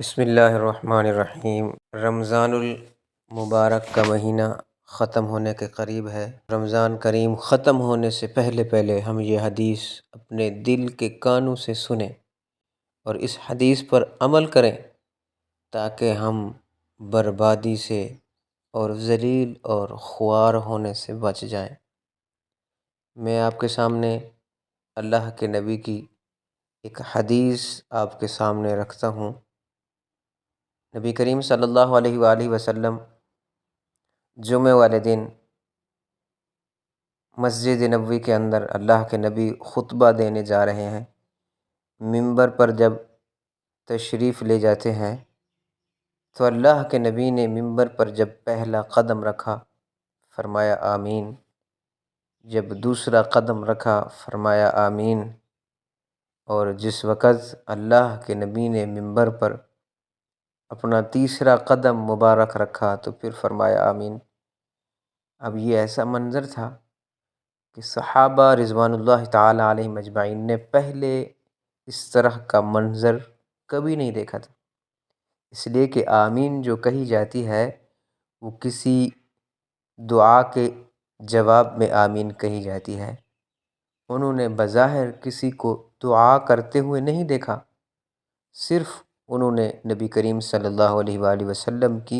بسم اللہ الرحمن الرحیم۔ رمضان المبارک کا مہینہ ختم ہونے کے قریب ہے۔ رمضان کریم ختم ہونے سے پہلے پہلے ہم یہ حدیث اپنے دل کے کانوں سے سنیں اور اس حدیث پر عمل کریں تاکہ ہم بربادی سے اور ذلیل اور خوار ہونے سے بچ جائیں۔ میں آپ کے سامنے اللہ کے نبی کی ایک حدیث آپ کے سامنے رکھتا ہوں۔ نبی کریم صلی اللہ علیہ وآلہ وسلم جمعہ والے دن مسجد نبوی کے اندر اللہ کے نبی خطبہ دینے جا رہے ہیں۔ منبر پر جب تشریف لے جاتے ہیں تو اللہ کے نبی نے منبر پر جب پہلا قدم رکھا فرمایا آمین، جب دوسرا قدم رکھا فرمایا آمین، اور جس وقت اللہ کے نبی نے منبر پر اپنا تیسرا قدم مبارک رکھا تو پھر فرمایا آمین۔ اب یہ ایسا منظر تھا کہ صحابہ رضوان اللہ تعالی علیہم اجمعین نے پہلے اس طرح کا منظر کبھی نہیں دیکھا تھا، اس لیے کہ آمین جو کہی جاتی ہے وہ کسی دعا کے جواب میں آمین کہی جاتی ہے۔ انہوں نے بظاہر کسی کو دعا کرتے ہوئے نہیں دیکھا، صرف انہوں نے نبی کریم صلی اللہ علیہ وآلہ وسلم کی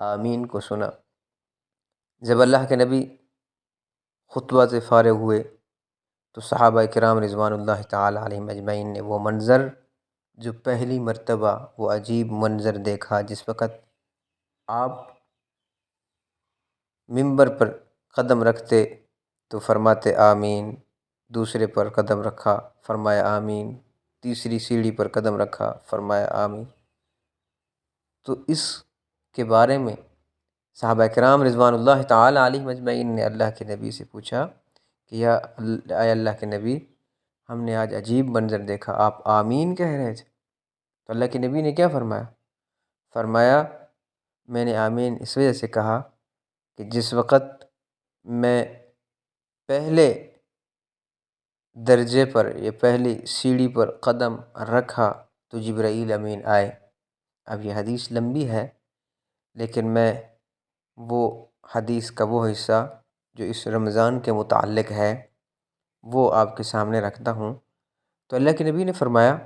آمین کو سنا۔ جب اللہ کے نبی خطبہ سے فارغ ہوئے تو صحابہ کرام رضوان اللہ تعالی علیہم اجمعین نے وہ منظر جو پہلی مرتبہ وہ عجیب منظر دیکھا، جس وقت آپ منبر پر قدم رکھتے تو فرماتے آمین، دوسرے پر قدم رکھا فرمایا آمین، تیسری سیڑھی پر قدم رکھا فرمایا آمین۔ تو اس کے بارے میں صحابہ کرام رضوان اللہ تعالی علیہم اجمعین نے اللہ کے نبی سے پوچھا کہ اے اللہ کے نبی، ہم نے آج عجیب منظر دیکھا، آپ آمین کہہ رہے تھے۔ تو اللہ کے نبی نے کیا فرمایا؟ فرمایا میں نے آمین اس وجہ سے کہا کہ جس وقت میں پہلے درجے پر یا پہلی سیڑھی پر قدم رکھا تو جبرائیل امین آئے۔ اب یہ حدیث لمبی ہے لیکن میں وہ حدیث کا وہ حصہ جو اس رمضان کے متعلق ہے وہ آپ کے سامنے رکھتا ہوں۔ تو اللہ کے نبی نے فرمایا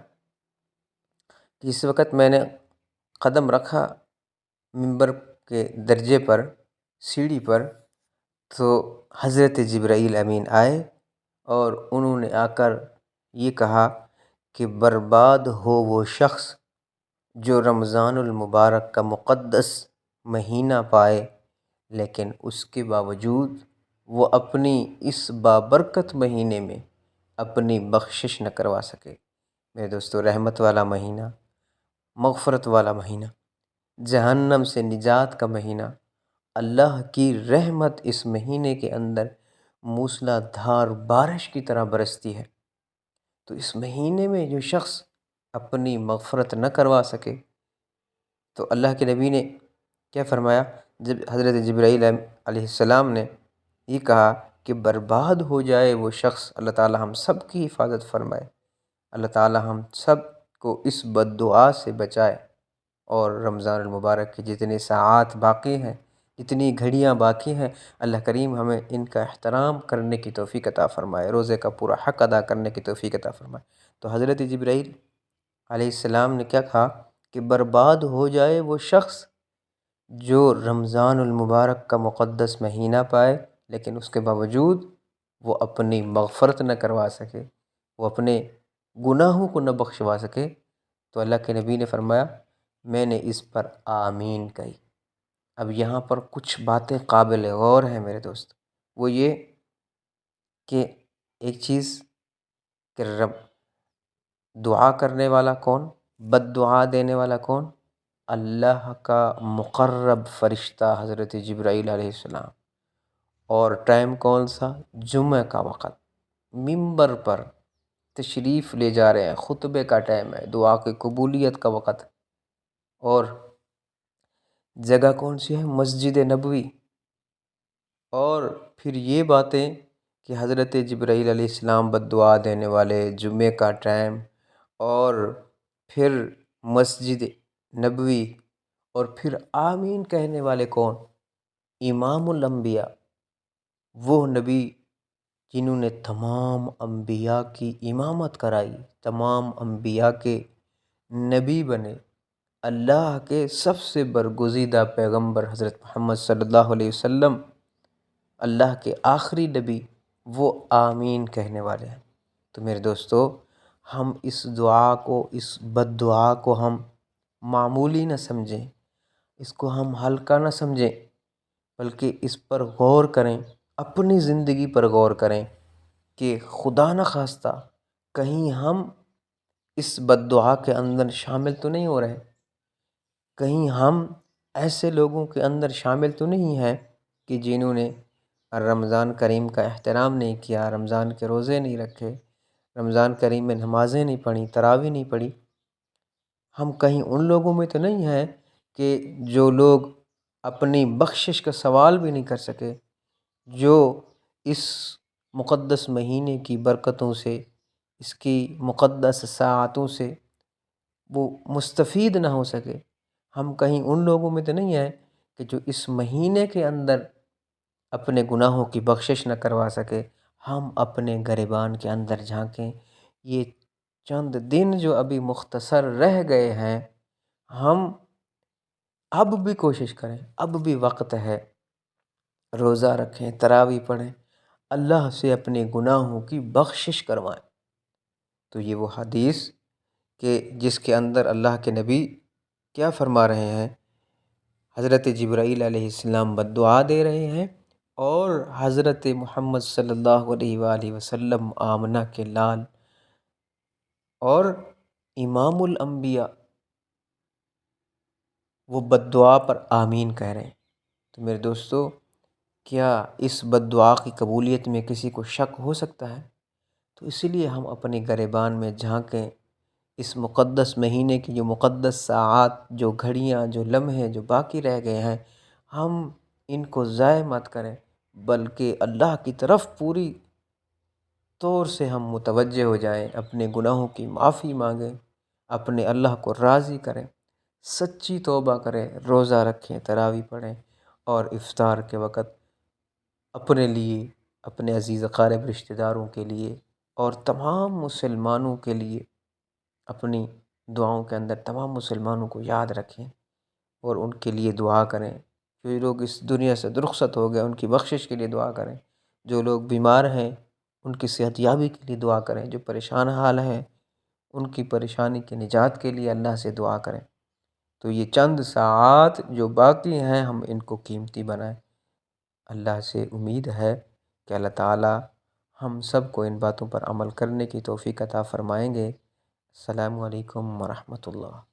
کہ اس وقت میں نے قدم رکھا منبر کے درجے پر، سیڑھی پر، تو حضرت جبرائیل امین آئے اور انہوں نے آ کر یہ کہا کہ برباد ہو وہ شخص جو رمضان المبارک کا مقدس مہینہ پائے لیکن اس کے باوجود وہ اپنی اس بابرکت مہینے میں اپنی بخشش نہ کروا سکے۔ میرے دوستو، رحمت والا مہینہ، مغفرت والا مہینہ، جہنم سے نجات کا مہینہ، اللہ کی رحمت اس مہینے کے اندر موسلا دھار بارش کی طرح برستی ہے۔ تو اس مہینے میں جو شخص اپنی مغفرت نہ کروا سکے تو اللہ کے نبی نے کیا فرمایا؟ جب حضرت جبرائیل علیہ السلام نے یہ کہا کہ برباد ہو جائے وہ شخص، اللہ تعالی ہم سب کی حفاظت فرمائے، اللہ تعالی ہم سب کو اس بد دعا سے بچائے، اور رمضان المبارک کے جتنے ساعات باقی ہیں، جتنی گھڑیاں باقی ہیں، اللہ کریم ہمیں ان کا احترام کرنے کی توفیق عطا فرمائے، روزے کا پورا حق ادا کرنے کی توفیق عطا فرمائے۔ تو حضرت جبرائیل علیہ السلام نے کیا کہا کہ برباد ہو جائے وہ شخص جو رمضان المبارک کا مقدس مہینہ پائے لیکن اس کے باوجود وہ اپنی مغفرت نہ کروا سکے، وہ اپنے گناہوں کو نہ بخشوا سکے۔ تو اللہ کے نبی نے فرمایا میں نے اس پر آمین کہی۔ اب یہاں پر کچھ باتیں قابل غور ہیں میرے دوست، وہ یہ کہ ایک چیز کہ رب دعا کرنے والا کون، بد دعا دینے والا کون؟ اللہ کا مقرب فرشتہ حضرت جبرائیل علیہ السلام۔ اور ٹائم کون سا؟ جمعہ کا وقت، منبر پر تشریف لے جا رہے ہیں، خطبے کا ٹائم ہے، دعا کی قبولیت کا وقت، اور جگہ کون سی ہے؟ مسجد نبوی۔ اور پھر یہ باتیں کہ حضرت جبرائیل علیہ السلام بد دعا دینے والے، جمعے کا ٹائم، اور پھر مسجد نبوی اور پھر آمین کہنے والے کون؟ امام الانبیاء، وہ نبی جنہوں نے تمام انبیاء کی امامت کرائی، تمام انبیاء کے نبی بنے، اللہ کے سب سے برگزیدہ پیغمبر حضرت محمد صلی اللہ علیہ وسلم، اللہ کے آخری نبی، وہ آمین کہنے والے ہیں۔ تو میرے دوستو، ہم اس دعا کو، اس بد دعا کو ہم معمولی نہ سمجھیں، اس کو ہم ہلکا نہ سمجھیں، بلکہ اس پر غور کریں، اپنی زندگی پر غور کریں کہ خدا نخواستہ کہیں ہم اس بد دعا کے اندر شامل تو نہیں ہو رہے، کہیں ہم ایسے لوگوں کے اندر شامل تو نہیں ہیں کہ جنہوں نے رمضان کریم کا احترام نہیں کیا، رمضان کے روزے نہیں رکھے، رمضان کریم میں نمازیں نہیں پڑھیں، تراویح نہیں پڑھی۔ ہم کہیں ان لوگوں میں تو نہیں ہیں کہ جو لوگ اپنی بخشش کا سوال بھی نہیں کر سکے، جو اس مقدس مہینے کی برکتوں سے، اس کی مقدس ساعتوں سے وہ مستفید نہ ہو سکے۔ ہم کہیں ان لوگوں میں تو نہیں ہیں کہ جو اس مہینے کے اندر اپنے گناہوں کی بخشش نہ کروا سکے۔ ہم اپنے گریبان کے اندر جھانکیں، یہ چند دن جو ابھی مختصر رہ گئے ہیں، ہم اب بھی کوشش کریں، اب بھی وقت ہے، روزہ رکھیں، تراویح پڑھیں، اللہ سے اپنے گناہوں کی بخشش کروائیں۔ تو یہ وہ حدیث کہ جس کے اندر اللہ کے نبی کیا فرما رہے ہیں؟ حضرت جبرائیل علیہ السلام بد دعا دے رہے ہیں، اور حضرت محمد صلی اللہ علیہ وآلہ وسلم آمنہ کے لال اور امام الانبیاء وہ بد دعا پر آمین کہہ رہے ہیں۔ تو میرے دوستو، کیا اس بد دعا کی قبولیت میں کسی کو شک ہو سکتا ہے؟ تو اسی لیے ہم اپنے گریبان میں جھانکیں، اس مقدس مہینے کی جو مقدس ساعات، جو گھڑیاں، جو لمحے جو باقی رہ گئے ہیں، ہم ان کو ضائع مت کریں، بلکہ اللہ کی طرف پوری طور سے ہم متوجہ ہو جائیں، اپنے گناہوں کی معافی مانگیں، اپنے اللہ کو راضی کریں، سچی توبہ کریں، روزہ رکھیں، تراویح پڑھیں، اور افطار کے وقت اپنے لیے، اپنے عزیز اقارب رشتہ داروں کے لیے اور تمام مسلمانوں کے لیے اپنی دعاؤں کے اندر تمام مسلمانوں کو یاد رکھیں اور ان کے لیے دعا کریں۔ جو لوگ اس دنیا سے رخصت ہو گئے ان کی بخشش کے لیے دعا کریں، جو لوگ بیمار ہیں ان کی صحت یابی کے لیے دعا کریں، جو پریشان حال ہیں ان کی پریشانی کی نجات کے لیے اللہ سے دعا کریں۔ تو یہ چند ساعات جو باقی ہیں ہم ان کو قیمتی بنائیں۔ اللہ سے امید ہے کہ اللہ تعالی ہم سب کو ان باتوں پر عمل کرنے کی توفیق عطا فرمائیں گے۔ السلام علیکم ورحمۃ اللہ۔